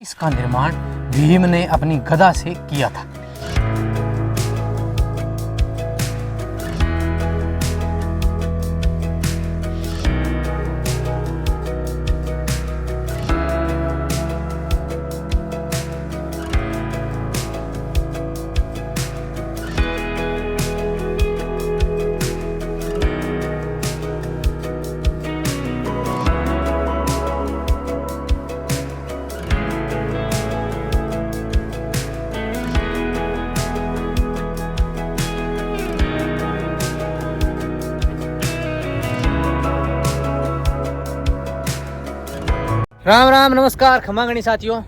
इसका निर्माण भीम ने अपनी गदा से किया था। राम राम नमस्कार खमागणी साथियों।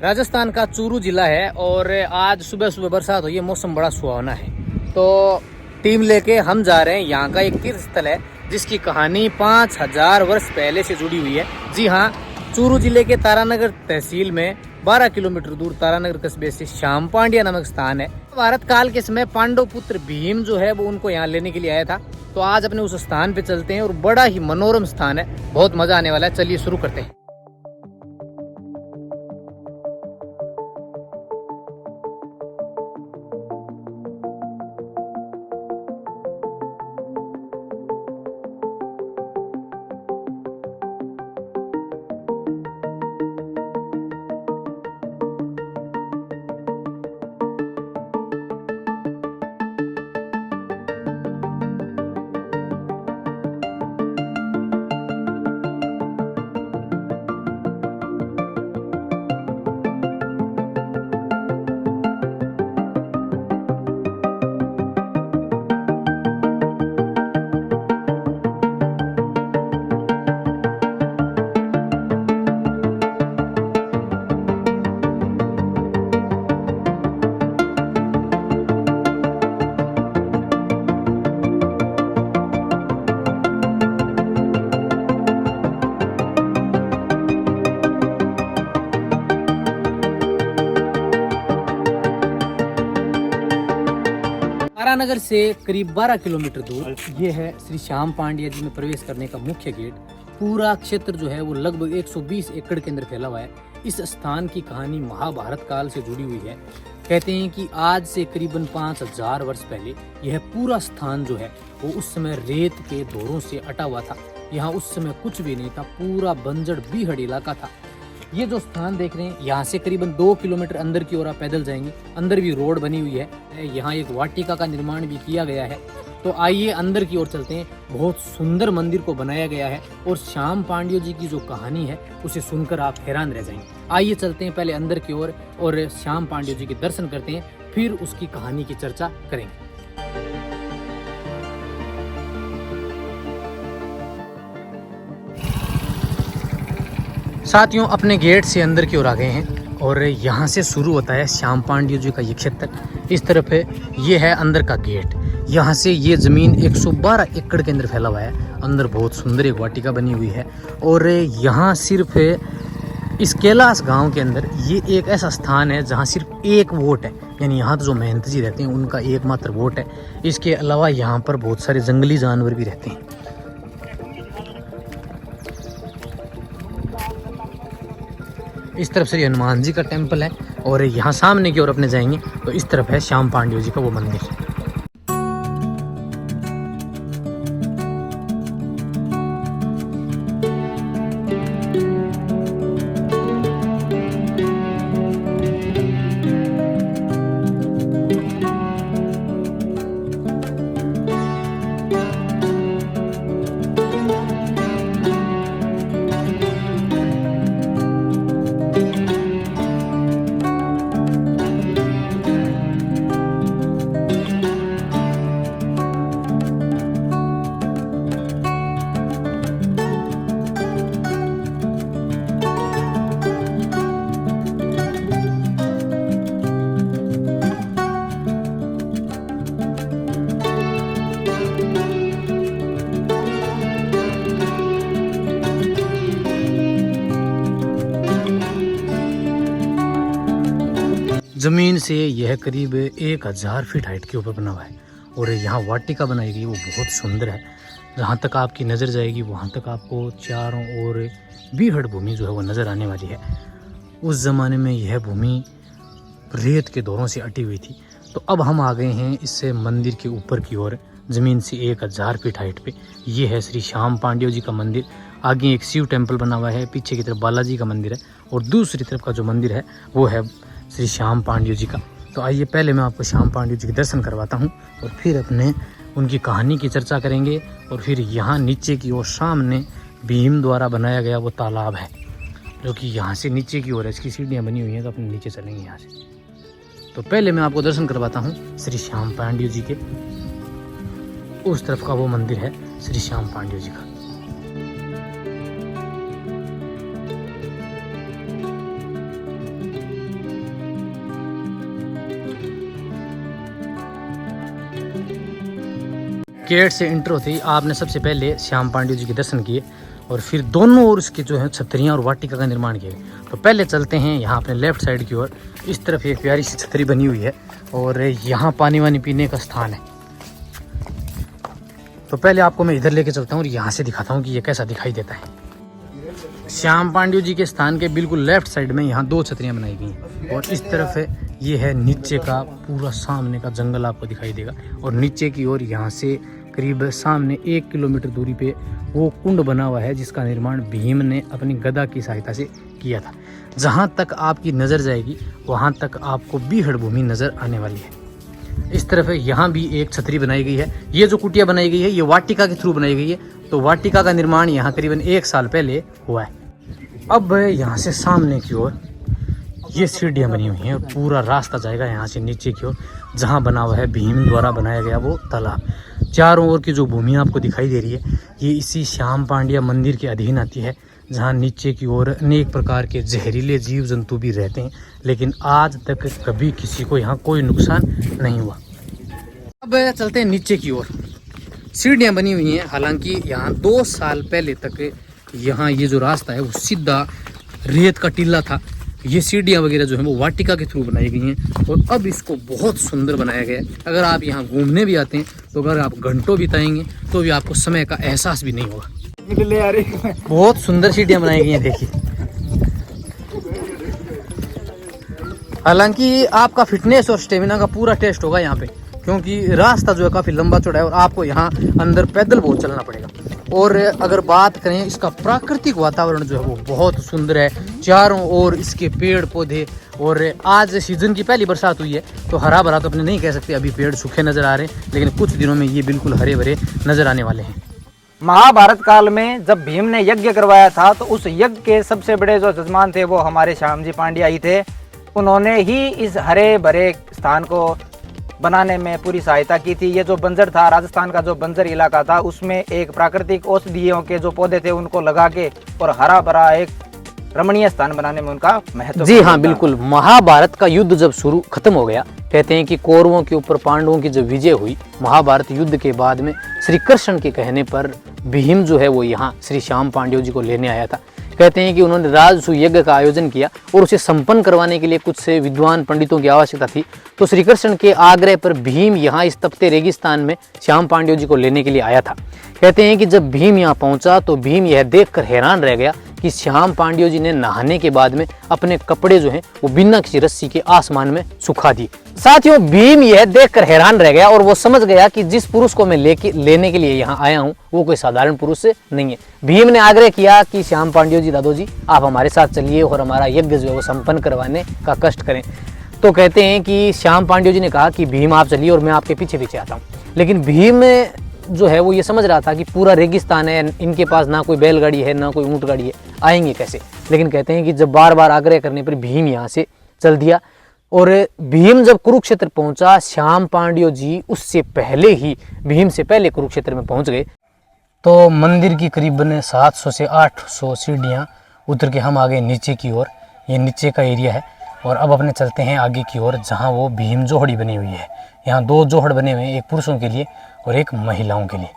राजस्थान का चूरू जिला है और आज सुबह सुबह बरसात हुई है, मौसम बड़ा सुहावना है। तो टीम लेके हम जा रहे हैं। यहाँ का एक तीर्थ स्थल है जिसकी कहानी 5000 वर्ष पहले से जुड़ी हुई है। जी हाँ, चूरू जिले के तारानगर तहसील में 12 किलोमीटर दूर तारानगर कस्बे से श्याम पांड्या नामक स्थान है। भारत काल के समय पांडव पुत्र भीम जो है वो उनको यहाँ लेने के लिए आया था। तो आज अपने उस स्थान पे चलते हैं और बड़ा ही मनोरम स्थान है, बहुत मजा आने वाला है। चलिए शुरू करते हैं। तारानगर से करीब 12 किलोमीटर दूर ये है श्री श्याम पांड्या जी में प्रवेश करने का मुख्य गेट। पूरा क्षेत्र जो है वो लगभग 120 एकड़ के अंदर फैला हुआ है। इस स्थान की कहानी महाभारत काल से जुड़ी हुई है। कहते हैं कि आज से करीबन 5000 वर्ष पहले यह पूरा स्थान जो है वो उस समय रेत के दौरों से अटा हुआ था। यहाँ उस समय कुछ भी नहीं था, पूरा बंजर बीहड़ इलाका था। ये जो स्थान देख रहे हैं, यहाँ से करीबन 2 किलोमीटर अंदर की ओर आप पैदल जाएंगे। अंदर भी रोड बनी हुई है। यहाँ एक वाटिका का निर्माण भी किया गया है। तो आइए अंदर की ओर चलते हैं। बहुत सुंदर मंदिर को बनाया गया है और श्याम पांड्या जी की जो कहानी है उसे सुनकर आप हैरान रह जाएंगे। आइए चलते हैं पहले अंदर की ओर और श्याम पांड्या जी के दर्शन करते हैं, फिर उसकी कहानी की चर्चा करेंगे। साथियों, अपने गेट से अंदर की ओर आ गए हैं और यहाँ से शुरू होता है श्याम पांड्या जी का ये क्षेत्र। इस तरफ है, ये है अंदर का गेट। यहाँ से ये ज़मीन 112 एकड़ के अंदर फैला हुआ है। अंदर बहुत सुंदर एक वाटिका बनी हुई है और यहाँ सिर्फ इस कैलाश गांव के अंदर ये एक ऐसा स्थान है जहाँ सिर्फ एक वोट है, यानी यहाँ तो जो मेहनत जी रहते हैं उनका एकमात्र वोट है। इसके अलावा यहाँ पर बहुत सारे जंगली जानवर भी रहते हैं। इस तरफ श्री हनुमान जी का टेम्पल है और यहाँ सामने की ओर अपने जाएंगे तो इस तरफ है श्याम पांड्या जी का वो मंदिर। ज़मीन से यह करीब 1000 फीट हाइट के ऊपर बना हुआ है और यहाँ वाटिका बनाई गई वो बहुत सुंदर है। जहाँ तक आपकी नज़र जाएगी वहाँ तक आपको चारों ओर बीहड़ भूमि जो है वो नज़र आने वाली है। उस ज़माने में यह भूमि रेत के दौरों से अटी हुई थी। तो अब हम आ गए हैं इससे मंदिर के ऊपर की ओर, ज़मीन से 1000 फीट हाइट पे। ये है श्री श्याम पांड्य जी का मंदिर। आगे एक शिव टेम्पल बना हुआ है, पीछे की तरफ बालाजी का मंदिर है, और दूसरी तरफ का जो मंदिर है वो है श्री श्याम पांड्य जी का। तो आइए पहले मैं आपको श्याम पांड्य जी के दर्शन करवाता हूँ, और फिर अपने उनकी कहानी की चर्चा करेंगे। और फिर यहाँ नीचे की ओर सामने भीम द्वारा बनाया गया वो तालाब है, जो कि यहाँ से नीचे की ओर है। इसकी सीढ़ियाँ बनी हुई हैं, तो अपने नीचे चलेंगे यहाँ से। तो पहले मैं आपको दर्शन करवाता हूँ श्री श्याम पांड्य जी के। उस तरफ का वो मंदिर है श्री श्याम पांड्य जी का। गेट से इंटर होते ही आपने सबसे पहले श्याम पांड्य जी के दर्शन किए, और फिर दोनों ओर इसके जो है छतरियाँ और वाटिका का निर्माण किया। तो पहले चलते हैं यहाँ अपने लेफ्ट साइड की ओर। इस तरफ एक प्यारी सी छतरी बनी हुई है, और यहाँ पानी वानी पीने का स्थान है। तो पहले आपको मैं इधर लेके चलता हूँ और यहाँ से दिखाता हूँ कि ये कैसा दिखाई देता है। श्याम पांड्य जी के स्थान के बिल्कुल लेफ्ट साइड में यहाँ 2 छतरियाँ बनाई गई हैं, और इस तरफ है ये है नीचे का पूरा सामने का जंगल आपको दिखाई देगा। और नीचे की ओर यहाँ से करीब सामने 1 किलोमीटर दूरी पे वो कुंड बना हुआ है, जिसका निर्माण भीम ने अपनी गदा की सहायता से किया था। जहाँ तक आपकी नज़र जाएगी वहाँ तक आपको बीहड़ भूमि नज़र आने वाली है। इस तरफ है, यहाँ भी एक छतरी बनाई गई है। ये जो कुटिया बनाई गई है ये वाटिका के थ्रू बनाई गई है। तो वाटिका का निर्माण यहाँ करीबन 1 साल पहले हुआ है। अब यहाँ से सामने की ओर ये सीढ़ियाँ बनी हुई हैं, और पूरा रास्ता जाएगा यहाँ से नीचे की ओर, जहाँ बना हुआ है भीम द्वारा बनाया गया वो तालाब। चारों ओर की जो भूमि आपको दिखाई दे रही है ये इसी श्याम पांड्य मंदिर के अधीन आती है, जहाँ नीचे की ओर अनेक प्रकार के जहरीले जीव जंतु भी रहते हैं, लेकिन आज तक कभी किसी को यहाँ कोई नुकसान नहीं हुआ। अब चलते हैं नीचे की ओर। सीढ़ियाँ बनी हुई हैं, हालांकि यहाँ 2 साल पहले तक यहाँ ये जो रास्ता है वो सीधा रेत का टीला था। ये सीढ़ियाँ वगैरह जो है वो वाटिका के थ्रू बनाई गई हैं, और अब इसको बहुत सुंदर बनाया गया है। अगर आप यहाँ घूमने भी आते हैं तो अगर आप घंटों बिताएंगे तो भी आपको समय का एहसास भी नहीं होगा। बहुत सुंदर सीढ़ियाँ बनाई गई हैं, देखिए। हालांकि आपका फिटनेस और स्टेमिना का पूरा टेस्ट होगा यहाँ पे, क्योंकि रास्ता जो है काफ़ी लंबा चौड़ा है, और आपको यहाँ अंदर पैदल बहुत चलना पड़ेगा। और अगर बात करें इसका प्राकृतिक वातावरण जो है वो बहुत सुंदर है। चारों ओर इसके पेड़ पौधे, और आज सीजन की पहली बरसात हुई है तो हरा भरा तो अपने नहीं कह सकते, अभी पेड़ सूखे नज़र आ रहे हैं, लेकिन कुछ दिनों में ये बिल्कुल हरे भरे नज़र आने वाले हैं। महाभारत काल में जब भीम ने यज्ञ करवाया था तो उस यज्ञ के सबसे बड़े जो जजमान थे वो हमारे श्याम जी पांड्या ही थे। उन्होंने ही इस हरे भरे स्थान को बनाने में पूरी सहायता की थी। ये जो बंजर था, राजस्थान का जो बंजर इलाका था, उसमें एक प्राकृतिक औषधियों के जो पौधे थे उनको लगा के और हरा भरा एक रमणीय स्थान बनाने में उनका महत्व। जी हाँ, बिल्कुल। महाभारत का युद्ध जब शुरू खत्म हो गया, कहते हैं कि कौरवों के ऊपर पांडवों की जब विजय हुई महाभारत युद्ध के बाद में, श्री कृष्ण के कहने पर भीम जो है वो यहाँ श्री श्याम पांड्य जी को लेने आया था। कहते हैं कि उन्होंने राजसूय यज्ञ का आयोजन किया, और उसे संपन्न करवाने के लिए कुछ विद्वान पंडितों की आवश्यकता थी। तो श्री कृष्ण के आग्रह पर भीम यहाँ इस तपते रेगिस्तान में श्याम पांड्य जी को लेने के लिए आया था। कहते हैं कि जब भीम यहाँ पहुंचा तो भीम यह देखकर हैरान रह गया कि श्याम पांड्य जी ने नहाने के बाद में अपने कपड़े जो हैं वो बिना किसी रस्सी के आसमान में सुखा दिए। साथियों, भीम यह देखकर हैरान रह गया, और वो समझ गया कि जिस पुरुष को मैं लेने के लिए यहाँ आया हूँ वो कोई साधारण पुरुष नहीं है। भीम ने आग्रह किया कि श्याम पांड्य जी, दादो जी, आप हमारे साथ चलिए और हमारा यज्ञ जो है वो संपन्न करवाने का कष्ट करें। तो कहते हैं कि श्याम पांड्य जी ने कहा कि भीम आप चलिए और मैं आपके पीछे पीछे आता हूँ। लेकिन भीम जो है वो ये समझ रहा था कि पूरा रेगिस्तान है, इनके पास ना कोई बैलगाड़ी है ना कोई ऊंट गाड़ी है, आएंगे कैसे। लेकिन कहते हैं कि जब बार बार आग्रह करने पर भीम यहाँ से चल दिया, और भीम जब कुरुक्षेत्र पहुंचा, श्याम पांड्य जी उससे पहले ही, भीम से पहले कुरुक्षेत्र में पहुंच गए। तो मंदिर की करीबन 700 से 800 सीढ़ियाँ उतर के हम आ गए नीचे की ओर। ये नीचे का एरिया है, और अब अपने चलते हैं आगे की ओर, जहाँ वो भीम जोहड़ी बनी हुई है। यहाँ 2 जोहड़ बने हुए हैं, एक पुरुषों के लिए और एक महिलाओं के लिए।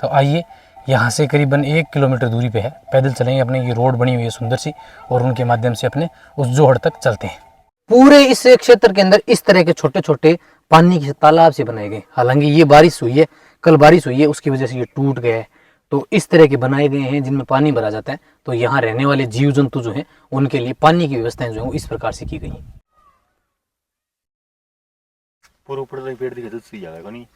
तो आइए, यहाँ से करीबन 1 किलोमीटर दूरी पे है, पैदल चलेंगे अपने। ये रोड बनी हुई है सुंदर सी, और उनके माध्यम से अपने उस जोहड़ तक चलते हैं। पूरे इस क्षेत्र के अंदर इस तरह के छोटे छोटे पानी के तालाब से बनाए गए। हालांकि ये बारिश हुई है, कल बारिश हुई है, उसकी वजह से ये टूट गया है। तो इस तरह के बनाए गए हैं जिनमें पानी भरा जाता है। तो यहाँ रहने वाले जीव जंतु जो हैं उनके लिए पानी की व्यवस्थाएं जो है वो इस प्रकार से की गई हैं। पेड़ दिखे तो सी जाएगा नहीं।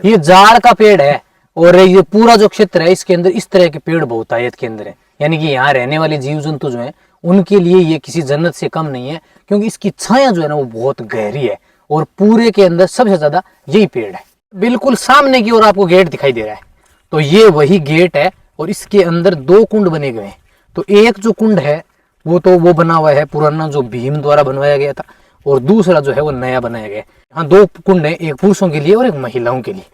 ये जाड़ का पेड़ है और ये पूरा जो क्षेत्र है इसके अंदर इस तरह के पेड़ बहुतायत के अंदर है, यानी कि यहाँ रहने वाले जीव जंतु जो हैं उनके लिए ये किसी जन्नत से कम नहीं है, क्योंकि इसकी छाया जो है ना वो बहुत गहरी है और पूरे के अंदर सबसे ज्यादा यही पेड़ है। बिल्कुल सामने की ओर आपको गेट दिखाई दे रहा है, तो ये वही गेट है और इसके अंदर 2 कुंड बने गए हैं। तो एक जो कुंड है वो बना हुआ है पुराना जो भीम द्वारा बनवाया गया था, और दूसरा जो है वो नया बनाया गया है। यहाँ 2 कुंड है, एक पुरुषों के लिए और एक महिलाओं के लिए।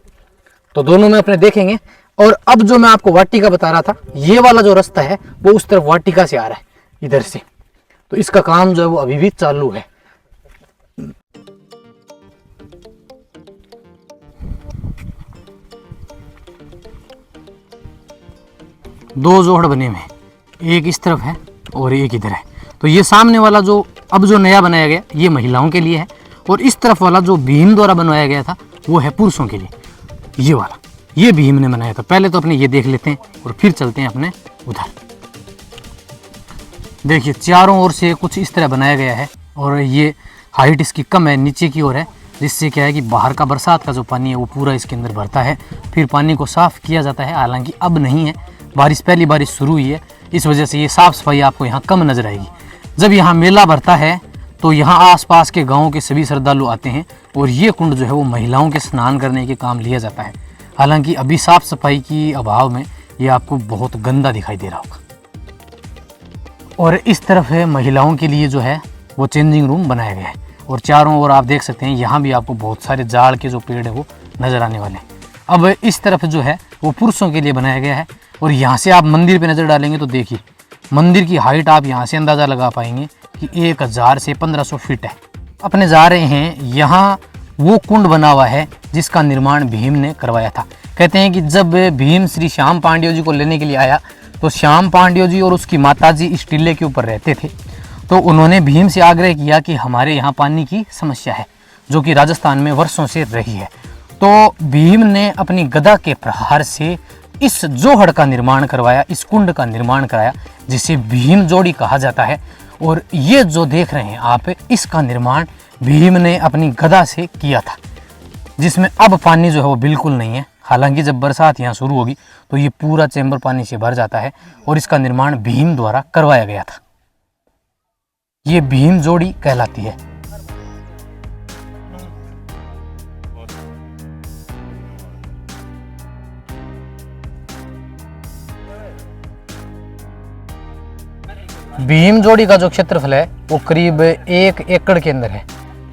तो दोनों में अपने देखेंगे। और अब जो मैं आपको वाटिका बता रहा था, ये वाला जो रास्ता है वो उस तरफ वाटिका से आ रहा है इधर से। तो इसका काम जो है वो अभी भी चालू है। दो जोड़ बने हुए हैं, एक इस तरफ है और एक इधर है। तो ये सामने वाला जो अब जो नया बनाया गया ये महिलाओं के लिए है, और इस तरफ वाला जो भीम द्वारा बनवाया गया था वो है पुरुषों के लिए। ये वाला ये भीम ने बनाया था। पहले तो अपने ये देख लेते हैं और फिर चलते हैं अपने उधर। देखिए चारों ओर से कुछ इस तरह बनाया गया है, और ये हाइट इसकी कम है, नीचे की ओर है, जिससे क्या है कि बाहर का बरसात का जो पानी है वो पूरा इसके अंदर भरता है। फिर पानी को साफ़ किया जाता है, हालांकि अब नहीं है, पहली बारिश शुरू हुई है, इस वजह से ये साफ़ सफाई आपको यहाँ कम नजर आएगी। जब यहाँ मेला भरता है तो यहाँ आसपास के गाँव के सभी श्रद्धालु आते हैं, और ये कुंड जो है वो महिलाओं के स्नान करने के काम लिया जाता है। हालांकि अभी साफ़ सफाई की अभाव में ये आपको बहुत गंदा दिखाई दे रहा होगा। और इस तरफ है महिलाओं के लिए जो है वो चेंजिंग रूम बनाया गया है, और चारों ओर आप देख सकते हैं यहाँ भी आपको बहुत सारे जाड़ के जो पेड़ है वो नज़र आने वाले हैं। अब इस तरफ जो है वो पुरुषों के लिए बनाया गया है, और यहाँ से आप मंदिर पे नज़र डालेंगे तो देखिए मंदिर की हाइट आप यहाँ से अंदाज़ा लगा पाएंगे कि 1000 से 1500 फीट है। अपने जा रहे हैं यहाँ वो कुंड बना हुआ है जिसका निर्माण भीम ने करवाया था। कहते हैं कि जब भीम श्री श्याम पांड्य जी को लेने के लिए आया तो श्याम पांड्य जी और उसकी माताजी इस टीले के ऊपर रहते थे। तो उन्होंने भीम से आग्रह किया कि हमारे यहाँ पानी की समस्या है, जो कि राजस्थान में वर्षों से रही है। तो भीम ने अपनी गदा के प्रहार से इस जोहड़ का निर्माण करवाया, इस कुंड का निर्माण कराया, जिसे भीम जोड़ी कहा जाता है। और ये जो देख रहे हैं आप, इसका निर्माण भीम ने अपनी गदा से किया था, जिसमें अब पानी जो है वो बिल्कुल नहीं है। हालांकि जब बरसात यहाँ शुरू होगी तो ये पूरा चैम्बर पानी से भर जाता है, और इसका निर्माण भीम द्वारा करवाया गया था। ये भीम जोड़ी कहलाती है। भीम जोड़ी का जो क्षेत्रफल है वो करीब 1 एकड़ के अंदर है।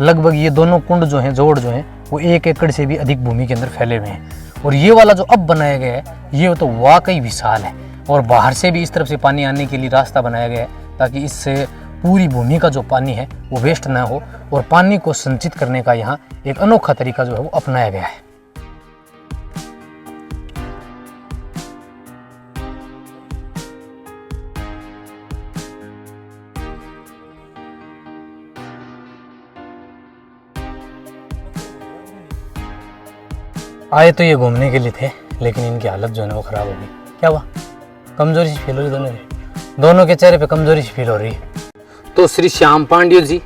लगभग ये दोनों कुंड जो हैं, जोड़ जो हैं, वो 1 एकड़ से भी अधिक भूमि के अंदर फैले हुए हैं। और ये वाला जो अब बनाया गया है ये तो वाकई विशाल है, और बाहर से भी इस तरफ से पानी आने के लिए रास्ता बनाया गया है, ताकि इससे पूरी भूमि का जो पानी है वो वेस्ट ना हो, और पानी को संचित करने का यहाँ एक अनोखा तरीका जो है वो अपनाया गया है। आए तो ये घूमने के लिए थे, लेकिन इनकी हालत जो है ना वो ख़राब हो गई। क्या हुआ? कमजोरी सी फील हो रही दोनों के चेहरे पे कमजोरी सी फील हो रही है। तो श्री श्याम पांड्य जी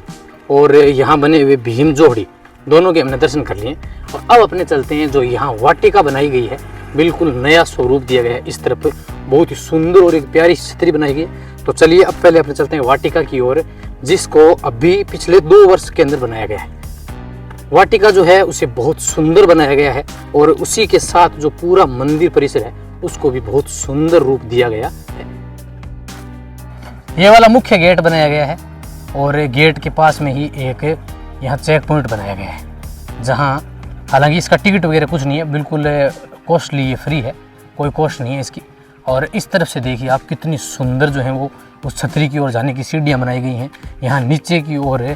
और यहाँ बने हुए भीम जोड़ी दोनों के हमने दर्शन कर लिए, और अब अपने चलते हैं जो यहाँ वाटिका बनाई गई है, बिल्कुल नया स्वरूप दिया गया है। इस तरफ बहुत ही सुंदर और एक प्यारी छतरी बनाई गई है। तो चलिए अब पहले अपने चलते हैं वाटिका की ओर, जिसको अभी पिछले 2 वर्ष के अंदर बनाया गया है। वाटिका जो है उसे बहुत सुंदर बनाया गया है, और उसी के साथ जो पूरा मंदिर परिसर है उसको भी बहुत सुंदर रूप दिया गया है। ये वाला मुख्य गेट बनाया गया है, और गेट के पास में ही एक यहाँ चेक पॉइंट बनाया गया है, जहाँ हालांकि इसका टिकट वगैरह कुछ नहीं है, बिल्कुल कॉस्टली, ये फ्री है, कोई कॉस्ट नहीं है इसकी। और इस तरफ से देखिए आप कितनी सुंदर जो है वो उस छतरी की ओर जाने की सीढ़ियाँ बनाई गई हैं। यहाँ नीचे की ओर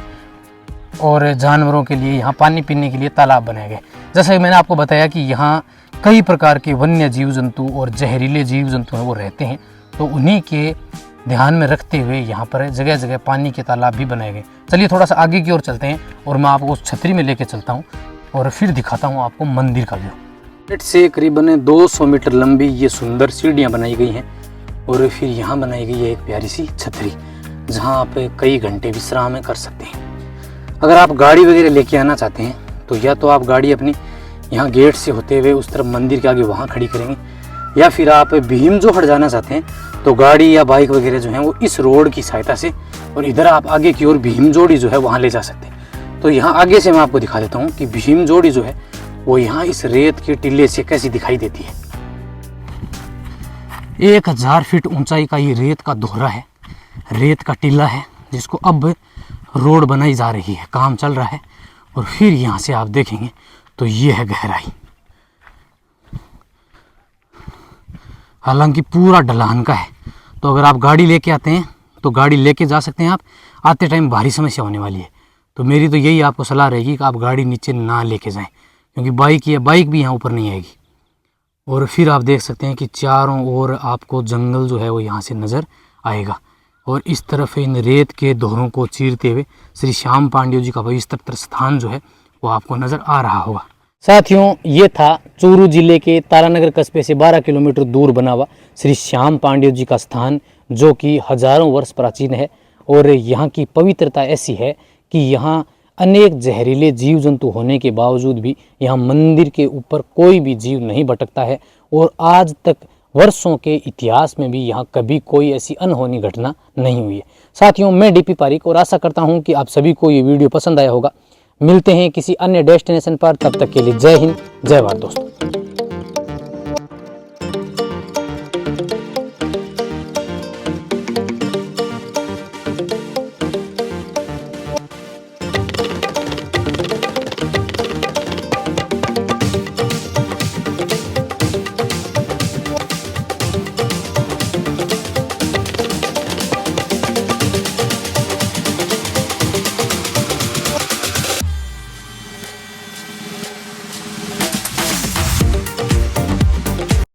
और जानवरों के लिए यहाँ पानी पीने के लिए तालाब बनाए गए। जैसा कि मैंने आपको बताया कि यहाँ कई प्रकार के वन्य जीव जंतु और जहरीले जीव जंतु हैं वो रहते हैं, तो उन्हीं के ध्यान में रखते हुए यहाँ पर जगह जगह पानी के तालाब भी बनाए गए। चलिए थोड़ा सा आगे की ओर चलते हैं, और मैं आपको उस छतरी में लेके चलता हूँ और फिर दिखाता हूँ आपको मंदिर का व्यू। गेट से करीबन 200 मीटर लंबी ये सुंदर सीढ़ियाँ बनाई गई हैं और फिर यहाँ बनाई गई है एक प्यारी सी छतरी, जहाँ आप कई घंटे विश्राम कर सकते हैं। अगर आप गाड़ी वगैरह लेके आना चाहते हैं तो या तो आप गाड़ी अपनी यहाँ गेट से होते हुए उस तरफ मंदिर के आगे वहाँ खड़ी करेंगे, या फिर आप भीम जो हट जाना चाहते हैं तो गाड़ी या बाइक वगैरह जो है वो इस रोड की सहायता से और इधर आप आगे की ओर भीम जोड़ी जो है वहाँ ले जा सकते हैं। तो यहाँ आगे से मैं आपको दिखा देता हूँ कि भीम जोड़ी जो है वो यहाँ इस रेत के टीले से कैसी दिखाई देती है। 1000 फीट ऊंचाई का ये रेत का दोहरा है, रेत का टीला है, जिसको अब रोड बनाई जा रही है, काम चल रहा है। और फिर यहाँ से आप देखेंगे तो ये है गहराई। हालांकि पूरा ढलान का है, तो अगर आप गाड़ी लेके आते हैं तो गाड़ी लेके जा सकते हैं। आप आते टाइम भारी समस्या होने वाली है, तो मेरी तो यही आपको सलाह रहेगी कि आप गाड़ी नीचे ना लेके जाएं, क्योंकि बाइक भी यहाँ ऊपर नहीं आएगी। और फिर आप देख सकते हैं कि चारों ओर आपको जंगल जो है वो यहाँ से नज़र आएगा और इस तरफ इन रेत के दोहरों को चीरते हुए श्री श्याम पांड्य जी का पवित्र स्थान जो है वो आपको नज़र आ रहा होगा। साथियों, ये था चूरू जिले के तारानगर कस्बे से 12 किलोमीटर दूर बना हुआ श्री श्याम पांड्य जी का स्थान, जो कि हजारों वर्ष प्राचीन है। और यहाँ की पवित्रता ऐसी है कि यहाँ अनेक जहरीले जीव जंतु होने के बावजूद भी यहाँ मंदिर के ऊपर कोई भी जीव नहीं भटकता है। और आज तक वर्षों के इतिहास में भी यहाँ कभी कोई ऐसी अनहोनी घटना नहीं हुई है। साथियों, मैं डीपी पारिक और आशा करता हूँ कि आप सभी को ये वीडियो पसंद आया होगा। मिलते हैं किसी अन्य डेस्टिनेशन पर, तब तक के लिए जय हिंद, जय भारत दोस्तों।